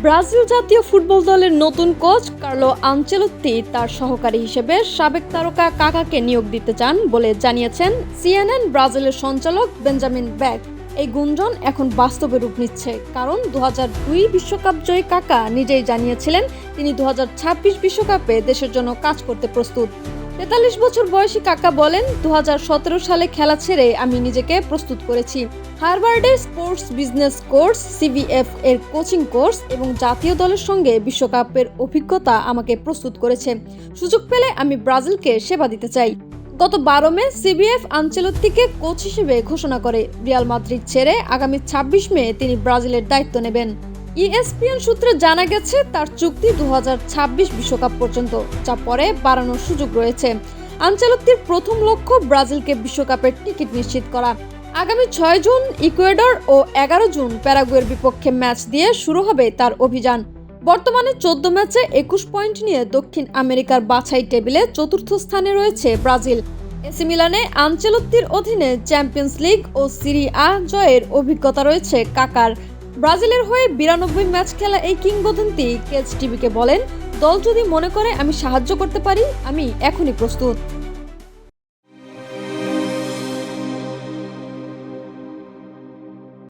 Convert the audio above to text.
Brazil জাতীয় football দলের নতুন কোচ কার্লো আনচেলত্তি তার সহকারী হিসেবে সাবেক তারকা কাকাকে নিয়োগ দিতে চান বলে জানিয়েছেন সিএনএন ব্রাজিলের সঞ্চালক বেঞ্জামিন ব্যাক। এই গুঞ্জন এখন বাস্তবে রূপ নিচ্ছে, কারণ 2002 বিশ্বকাপ জয়ী কাকা নিজেই জানিয়েছিলেন তিনি 2026 বিশ্বকাপে দেশের জন্য কাজ করতে প্রস্তুত। 43 বছর বয়সী কাকা বলেন, 2017 সালে খেলা ছেড়ে আমি নিজেকে প্রস্তুত করেছি। হার্ভার্ডে স্পোর্টস বিজনেস কোর্স সিবিএফ এর কোচিং কোর্স এবং জাতীয় দলের সঙ্গে বিশ্বকাপের অভিজ্ঞতা আমাকে প্রস্তুত করেছে। সুযোগ পেলে আমি ব্রাজিলকে সেবা দিতে চাই। গত 12 মে সিবিএফ আনচেলত্তিকে কোচ হিসেবে ঘোষণা করে। রিয়াল মাদ্রিদ ছেড়ে আগামী 26 মে তিনি ব্রাজিলের দায়িত্ব নেবেন। ইএসপিএন সূত্রে জানা গেছে তার চুক্তি 2026 বিশ্বকাপ পর্যন্ত, যা পরে বাড়ানোর সুযোগ রয়েছে। আনচেলত্তির প্রথম লক্ষ্য ব্রাজিলকে বিশ্বকাপের টিকিট নিশ্চিত করা। আগামী 6 জুন ইকুয়েডর ও 11 জুন প্যারাগুয়ের বিপক্ষে ম্যাচ দিয়ে শুরু হবে তার অভিযান। বর্তমানে 14 ম্যাচে 21 পয়েন্ট নিয়ে দক্ষিণ আমেরিকার বাছাই টেবিলে চতুর্থ স্থানে রয়েছে ব্রাজিল। এসি মিলানে আনচেলত্তির অধীনে চ্যাম্পিয়ন্স লিগ ও সিরি আ জয়ের অভিজ্ঞতা রয়েছে কাকার। ব্রাজিলের হয়ে 92 ম্যাচ খেলা এই কিংবদন্তি কেজ টিভিকে বলেন, দল যদি মনে করে আমি সাহায্য করতে পারি, আমি এখনই প্রস্তুত।